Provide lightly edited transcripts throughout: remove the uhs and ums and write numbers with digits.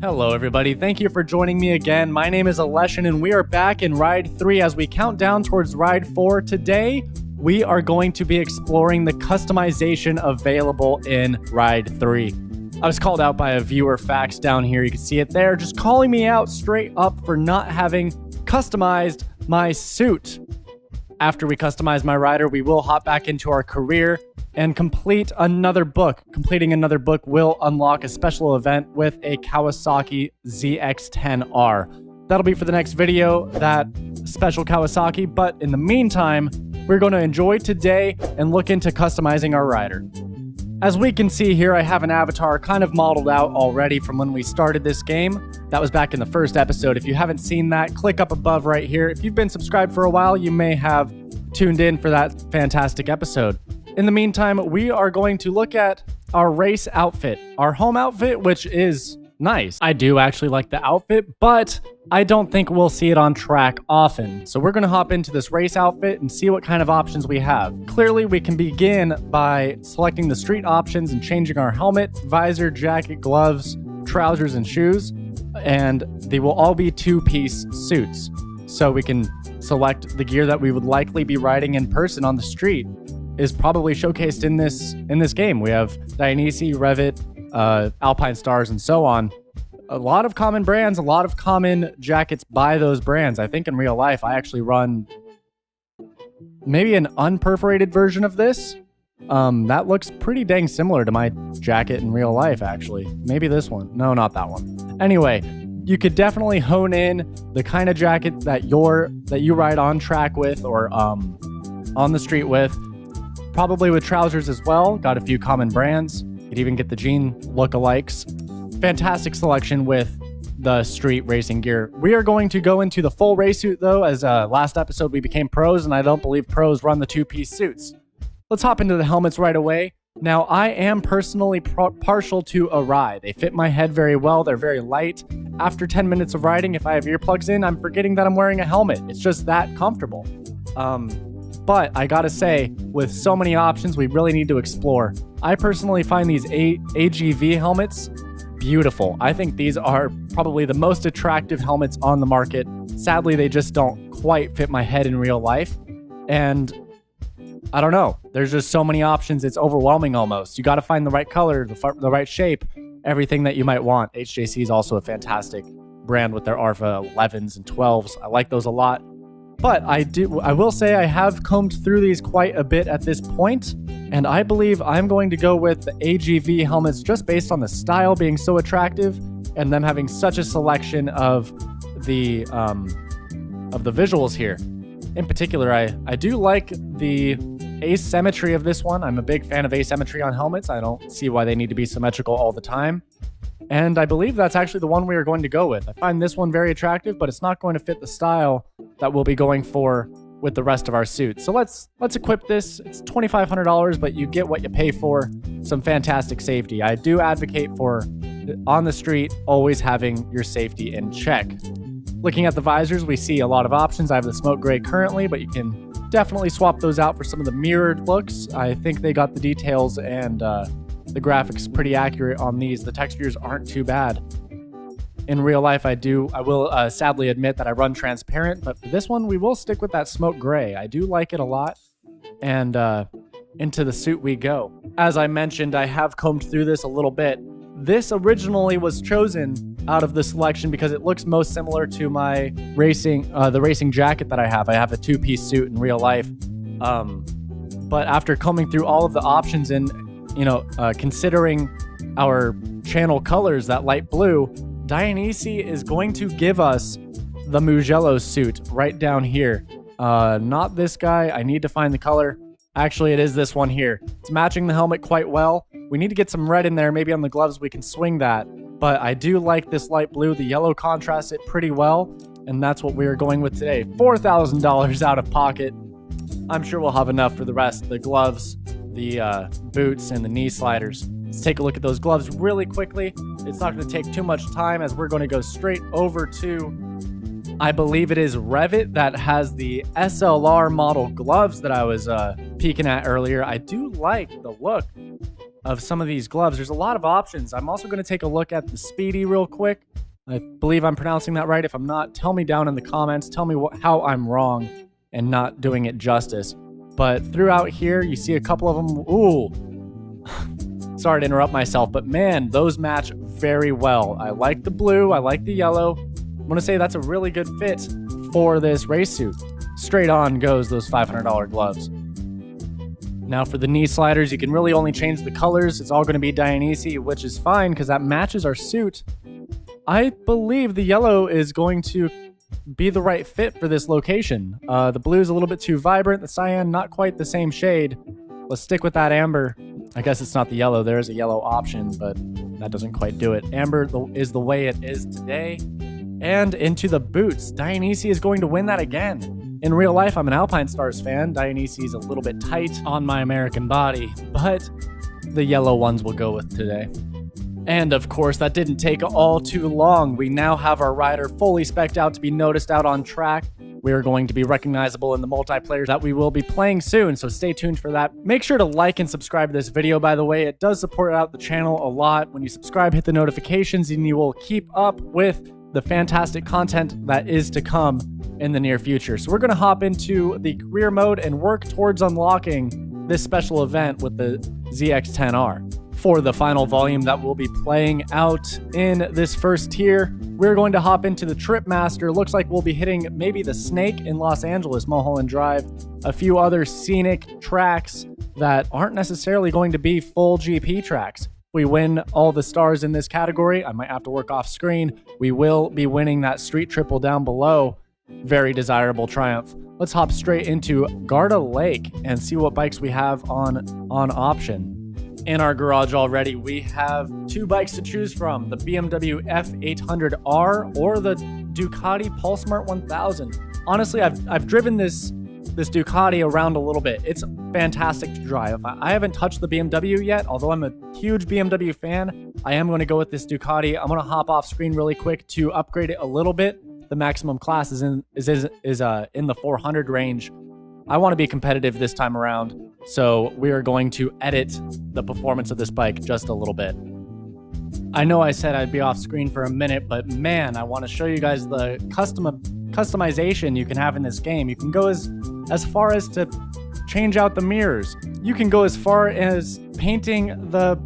Hello everybody, thank you for joining me again. My name is Aleshin and we are back in Ride 3 as we count down towards Ride 4. Today, we are going to be exploring the customization available in Ride 3. I was called out by a viewer fax down here, you can see it there, just calling me out straight up for not having customized my suit. After we customize my rider, we will hop back into our career and complete another book. Completing another book will unlock a special event with a Kawasaki ZX-10R. That'll be for the next video, that special Kawasaki, but in the meantime, we're going to enjoy today and look into customizing our rider. As we can see here, I have an avatar kind of modeled out already from when we started this game. That was back in the first episode. If you haven't seen that, click up above right here. If you've been subscribed for a while, you may have tuned in for that fantastic episode. In the meantime, we are going to look at our race outfit, our home outfit, which is nice. I do actually like the outfit, but I don't think we'll see it on track often. So we're going to hop into this race outfit and see what kind of options we have. Clearly, we can begin by selecting the street options and changing our helmet, visor, jacket, gloves, trousers, and shoes. And they will all be two-piece suits. So we can select the gear that we would likely be riding in person on the street. Is probably showcased in this game. We have Dionysi, Revit, Alpine Stars, and so on. A lot of common brands, a lot of common jackets by those brands. I think in real life, I actually run maybe an unperforated version of this. That looks pretty dang similar to my jacket in real life, actually. Maybe this one. No, not that one. Anyway, you could definitely hone in the kind of jacket that you ride on track with or on the street with. Probably with trousers as well. Got a few common brands. You could even get the jean lookalikes. Fantastic selection with the street racing gear. We are going to go into the full race suit though, as last episode we became pros, and I don't believe pros run the two-piece suits. Let's hop into the helmets right away. Now, I am personally partial to a ride. They fit my head very well. They're very light. After 10 minutes of riding, if I have earplugs in, I'm forgetting that I'm wearing a helmet. It's just that comfortable. But I gotta say, with so many options, we really need to explore. I personally find these AGV helmets beautiful. I think these are probably the most attractive helmets on the market. Sadly, they just don't quite fit my head in real life. And I don't know. There's just so many options. It's overwhelming almost. You gotta find the right color, the right shape, everything that you might want. HJC is also a fantastic brand with their ARFA 11s and 12s. I like those a lot. But I will say I have combed through these quite a bit at this point, and I believe I'm going to go with the AGV helmets just based on the style being so attractive and them having such a selection of the visuals here. In particular, I do like the asymmetry of this one. I'm a big fan of asymmetry on helmets. I don't see why they need to be symmetrical all the time. And I believe that's actually the one we are going to go with. I find this one very attractive, but it's not going to fit the style that we'll be going for with the rest of our suits. So let's equip this. It's $2,500, but you get what you pay for. Some fantastic safety. I do advocate for, on the street, always having your safety in check. Looking at the visors, we see a lot of options. I have the smoke gray currently, but you can definitely swap those out for some of the mirrored looks. I think they got the details and the graphics pretty accurate on these. The textures aren't too bad. In real life, I will sadly admit that I run transparent, but for this one, we will stick with that smoke gray. I do like it a lot, and into the suit we go. As I mentioned, I have combed through this a little bit. This originally was chosen out of the selection because it looks most similar to my the racing jacket that I have. I have a two-piece suit in real life, but after combing through all of the options and considering our channel colors, that light blue, Dionysi is going to give us the Mugello suit right down here. Not this guy. I need to find the color. Actually, it is this one here. It's matching the helmet quite well. We need to get some red in there. Maybe on the gloves we can swing that. But I do like this light blue. The yellow contrasts it pretty well. And that's what we are going with today. $4,000 out of pocket. I'm sure we'll have enough for the rest. The gloves, the boots, and the knee sliders. Let's take a look at those gloves really quickly. It's not going to take too much time as we're going to go straight over to, I believe it is Revit that has the SLR model gloves that I was peeking at earlier. I do like the look of some of these gloves. There's a lot of options. I'm also going to take a look at the Speedy real quick. I believe I'm pronouncing that right. If I'm not, tell me down in the comments. Tell me how I'm wrong and not doing it justice. But throughout here, you see a couple of them. Ooh, sorry to interrupt myself, but man, those match very well. I like the blue. I like the yellow. I'm going to say that's a really good fit for this race suit. Straight on goes those $500 gloves. Now for the knee sliders, you can really only change the colors. It's all going to be Dionysi, which is fine because that matches our suit. I believe the yellow is going to be the right fit for this location. The blue is a little bit too vibrant. The cyan, not quite the same shade. Let's stick with that amber. I guess it's not the yellow. There is a yellow option, but that doesn't quite do it. Amber is the way it is today. And into the boots. Dionysi is going to win that again. In real life, I'm an Alpine Stars fan. Dionysi is a little bit tight on my American body, but the yellow ones will go with today. And of course, that didn't take all too long. We now have our rider fully spec'd out to be noticed out on track. We are going to be recognizable in the multiplayer that we will be playing soon, so stay tuned for that. Make sure to like and subscribe to this video, by the way. It does support out the channel a lot. When you subscribe, hit the notifications, and you will keep up with the fantastic content that is to come in the near future. So we're going to hop into the career mode and work towards unlocking this special event with the ZX-10R. For the final volume that we'll be playing out in this first tier, we're going to hop into the Trip Master. Looks like we'll be hitting maybe the Snake in Los Angeles, Mulholland Drive, a few other scenic tracks that aren't necessarily going to be full GP tracks. We win all the stars in this category. I might have to work off screen. We will be winning that street triple down below. Very desirable triumph. Let's hop straight into Garda Lake and see what bikes we have on option. In our garage already, we have two bikes to choose from, the BMW F800R or the Ducati Pulsmart 1000. Honestly, I've driven this Ducati around a little bit. It's fantastic to drive. I haven't touched the BMW yet, although I'm a huge BMW fan. I am going to go with this Ducati. I'm going to hop off screen really quick to upgrade it a little bit. The maximum class is in the 400 range. I want to be competitive this time around, so we are going to edit the performance of this bike just a little bit. I know I said I'd be off screen for a minute, but man, I want to show you guys the customization you can have in this game. You can go as far as to change out the mirrors. You can go as far as painting the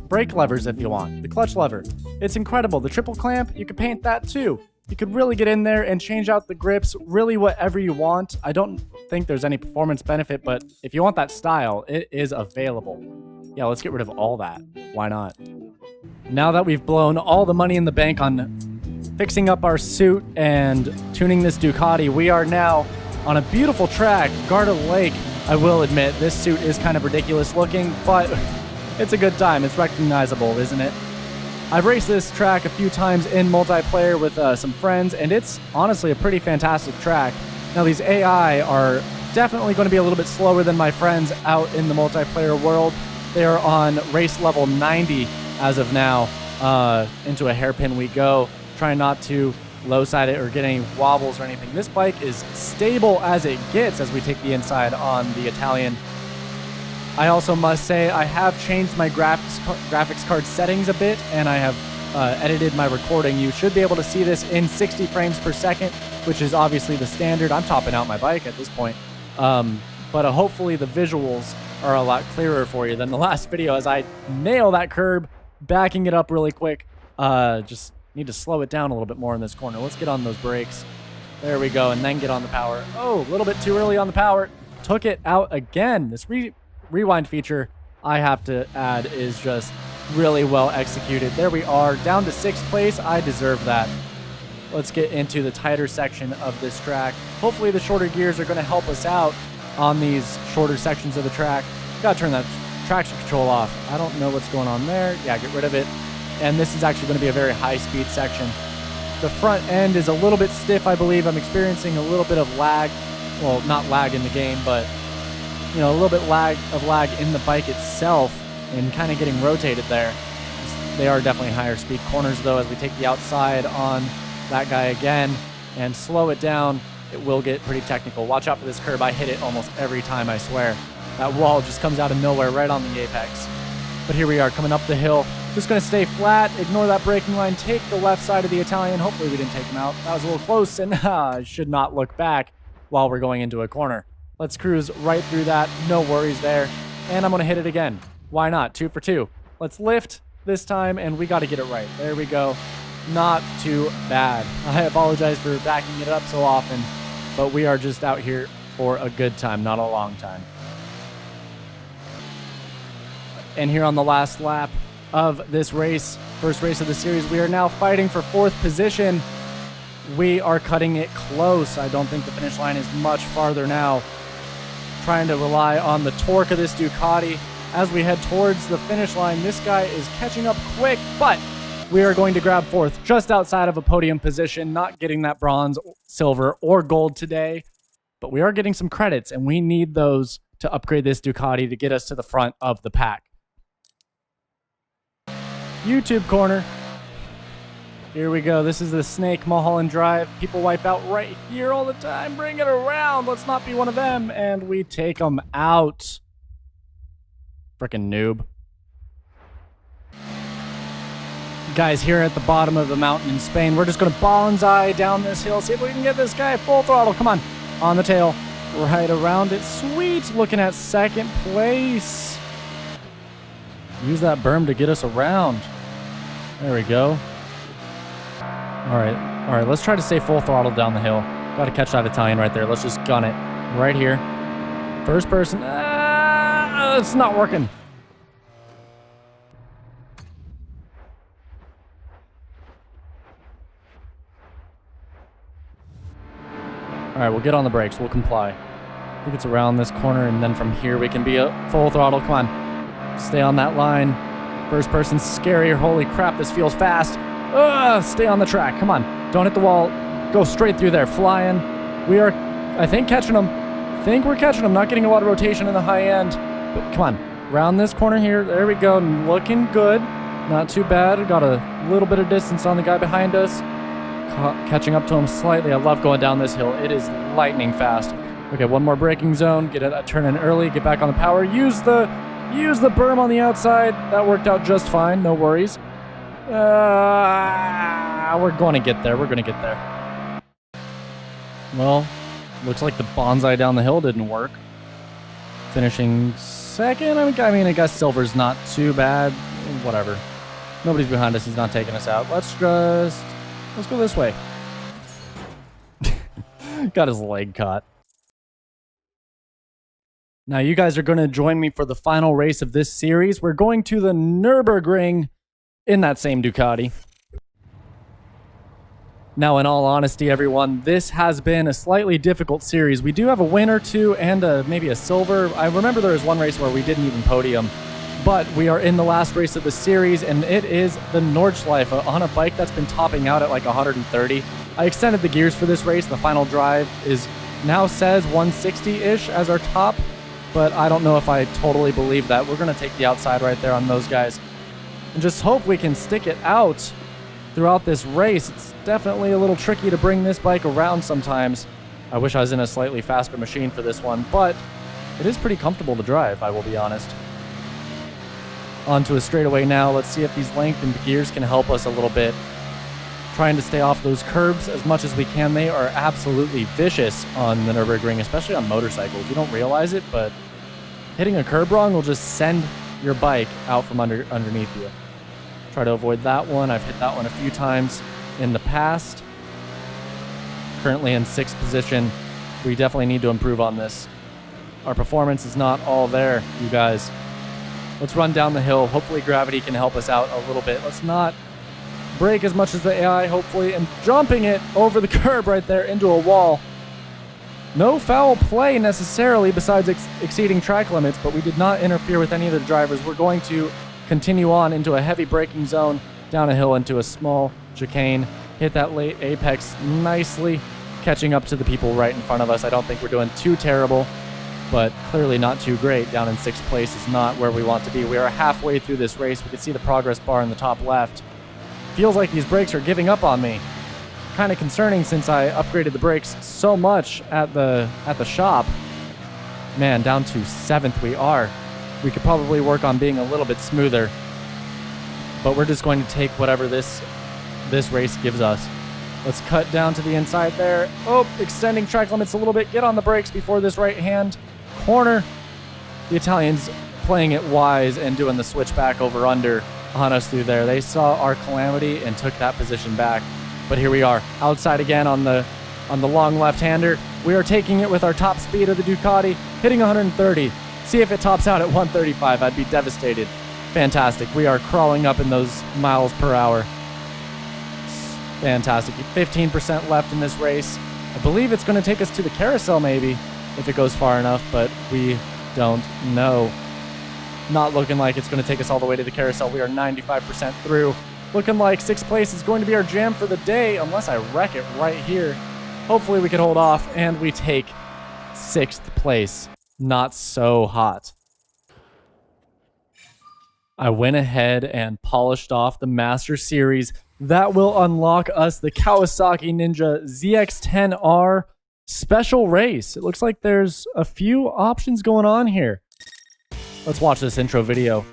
brake levers if you want, the clutch lever. It's incredible. The triple clamp, you can paint that too. You could really get in there and change out the grips, really whatever you want. I don't think there's any performance benefit, but if you want that style, it is available. Yeah, let's get rid of all that. Why not? Now that we've blown all the money in the bank on fixing up our suit and tuning this Ducati, we are now on a beautiful track, Garda Lake. I will admit, this suit is kind of ridiculous looking, but it's a good time. It's recognizable, isn't it? I've raced this track a few times in multiplayer with some friends, and it's honestly a pretty fantastic track. Now, these AI are definitely going to be a little bit slower than my friends out in the multiplayer world. They are on race level 90 as of now. Into a hairpin we go, trying not to low side it or get any wobbles or anything. This bike is stable as it gets as we take the inside on the Italian. I also must say I have changed my graphics card settings a bit, and I have edited my recording. You should be able to see this in 60 frames per second, which is obviously the standard. I'm topping out my bike at this point. But hopefully the visuals are a lot clearer for you than the last video as I nail that curb, backing it up really quick. Just need to slow it down a little bit more in this corner. Let's get on those brakes. There we go, and then get on the power. Oh, a little bit too early on the power. Took it out again. This rewind feature, I have to add, is just really well executed. There we are, down to 6th place. I deserve that. Let's get into the tighter section of this track. Hopefully the shorter gears are going to help us out on these shorter sections of the track. Gotta turn that traction control off. I don't know what's going on there. Yeah, get rid of it. And this is actually going to be a very high speed section. The front end is a little bit stiff, I believe. I'm experiencing a little bit of lag. Well, not lag in the game, but you know, a little bit lag in the bike itself and kind of getting rotated there. They are definitely higher speed corners though, as we take the outside on that guy again and slow it down. It will get pretty technical. Watch out for this curb. I hit it almost every time, I swear. That wall just comes out of nowhere right on the apex. But here we are coming up the hill. Just going to stay flat, ignore that braking line, take the left side of the Italian. Hopefully we didn't take him out. That was a little close, and I should not look back while we're going into a corner. Let's cruise right through that. No worries there. And I'm going to hit it again. Why not? 2 for 2. Let's lift this time, and we got to get it right. There we go. Not too bad. I apologize for backing it up so often, but we are just out here for a good time, not a long time. And here on the last lap of this race, first race of the series, we are now fighting for 4th position. We are cutting it close. I don't think the finish line is much farther now. Trying to rely on the torque of this Ducati as we head towards the finish line. This guy is catching up quick, but we are going to grab 4th, just outside of a podium position, not getting that bronze, silver, or gold today. But we are getting some credits, and we need those to upgrade this Ducati to get us to the front of the pack. YouTube corner. Here we go. This is the Snake Mulholland Drive. People wipe out right here all the time. Bring it around. Let's not be one of them. And we take them out. Frickin' noob. Guys, here at the bottom of the mountain in Spain, we're just going to bonsai down this hill. See if we can get this guy full throttle. Come on. On the tail. Right around it. Sweet. Looking at 2nd place. Use that berm to get us around. There we go. All right, let's try to stay full throttle down the hill. Got to catch that Italian right there. Let's just gun it right here. First person. It's not working. All right, we'll get on the brakes. We'll comply. I think it's around this corner, and then from here we can be a full throttle. Come on. Stay on that line. First person's scarier. Holy crap, this feels fast. Stay on the track. Come on. Don't hit the wall. Go straight through there. Flying. We are, I think, catching them. We're catching them. Not getting a lot of rotation in the high end. But come on. Round this corner here. There we go. Looking good. Not too bad. Got a little bit of distance on the guy behind us. Catching up to him slightly. I love going down this hill. It is lightning fast. Okay, one more braking zone. Get a turn in early. Get back on the power. Use the berm on the outside. That worked out just fine. No worries. We're going to get there. We're going to get there. Well, looks like the bonsai down the hill didn't work. Finishing 2nd. I mean, I guess silver's not too bad. Whatever. Nobody's behind us. He's not taking us out. Let's go this way. Got his leg caught. Now, you guys are going to join me for the final race of this series. We're going to the Nürburgring in that same Ducati. Now, in all honesty, everyone, this has been a slightly difficult series. We do have a win or two and maybe a silver. I remember there was one race where we didn't even podium. But we are in the last race of the series, and it is the Nordschleife on a bike that's been topping out at like 130. I extended the gears for this race. The final drive now says 160-ish as our top. But I don't know if I totally believe that. We're going to take the outside right there on those guys. And just hope we can stick it out throughout this race. It's definitely a little tricky to bring this bike around sometimes. I wish I was in a slightly faster machine for this one, but it is pretty comfortable to drive, I will be honest. Onto a straightaway now. Let's see if these lengthened gears can help us a little bit. Trying to stay off those curbs as much as we can. They are absolutely vicious on the Nürburgring, especially on motorcycles. You don't realize it, but hitting a curb wrong will just send your bike out from underneath you. Try to avoid that one. I've hit that one a few times in the past. Currently in 6th position. We definitely need to improve on this. Our performance is not all there, you guys. Let's run down the hill. Hopefully gravity can help us out a little bit. Let's not brake as much as the AI, hopefully, and jumping it over the curb right there into a wall. No foul play necessarily besides exceeding track limits, but we did not interfere with any of the drivers. We're going to continue on into a heavy braking zone, down a hill into a small chicane, hit that late apex nicely, catching up to the people right in front of us. I don't think we're doing too terrible, but clearly not too great. Down in 6th place is not where we want to be. We are halfway through this race. We can see the progress bar in the top left. Feels like these brakes are giving up on me. Kind of concerning since I upgraded the brakes so much at the shop. Man, down to 7th we are. We could probably work on being a little bit smoother, but we're just going to take whatever this race gives us. Let's cut down to the inside there. Oh, extending track limits a little bit. Get on the brakes before this right-hand corner. The Italians playing it wise and doing the switchback over under on us through there. They saw our calamity and took that position back. But here we are, outside again on the long left-hander. We are taking it with our top speed of the Ducati, hitting 130. See if it tops out at 135. I'd be devastated. Fantastic. We are crawling up in those miles per hour. Fantastic. 15% left in this race. I believe it's going to take us to the carousel maybe, if it goes far enough, but we don't know. Not looking like it's going to take us all the way to the carousel. We are 95% through. Looking like 6th place is going to be our jam for the day, unless I wreck it right here. Hopefully we can hold off, and we take 6th place. Not so hot. I went ahead and polished off the Master Series. That will unlock us the Kawasaki Ninja ZX-10R special race. It looks like there's a few options going on here. Let's watch this intro video.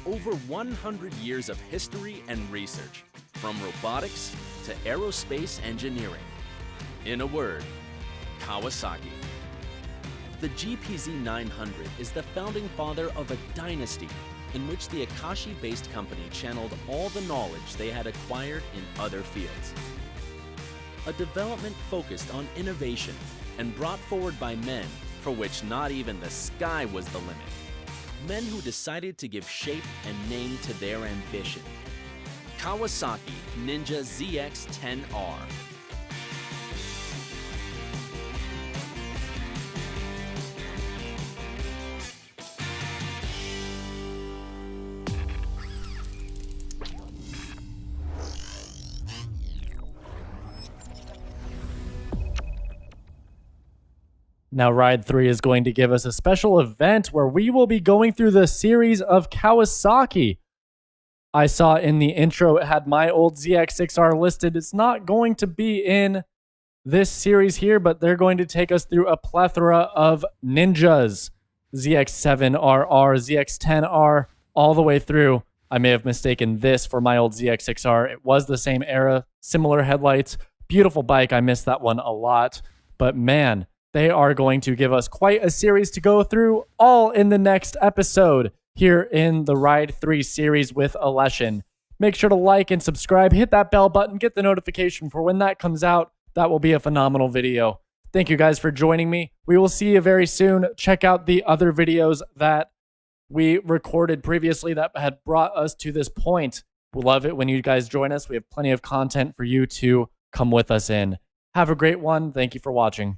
Over 100 years of history and research, from robotics to aerospace engineering. In a word, Kawasaki. The GPZ 900 is the founding father of a dynasty in which the Akashi-based company channeled all the knowledge they had acquired in other fields. A development focused on innovation and brought forward by men for which not even the sky was the limit. Men who decided to give shape and name to their ambition. Kawasaki Ninja ZX-10R. Now, Ride 3 is going to give us a special event where we will be going through the series of Kawasaki. I saw in the intro it had my old ZX6R listed. It's not going to be in this series here, but they're going to take us through a plethora of Ninjas. ZX7RR, ZX10R, all the way through. I may have mistaken this for my old ZX6R. It was the same era, similar headlights. Beautiful bike. I missed that one a lot. But man, they are going to give us quite a series to go through, all in the next episode here in the Ride 3 series with Aleshin. Make sure to like and subscribe, hit that bell button, get the notification for when that comes out. That will be a phenomenal video. Thank you guys for joining me. We will see you very soon. Check out the other videos that we recorded previously that had brought us to this point. We love it when you guys join us. We have plenty of content for you to come with us in. Have a great one. Thank you for watching.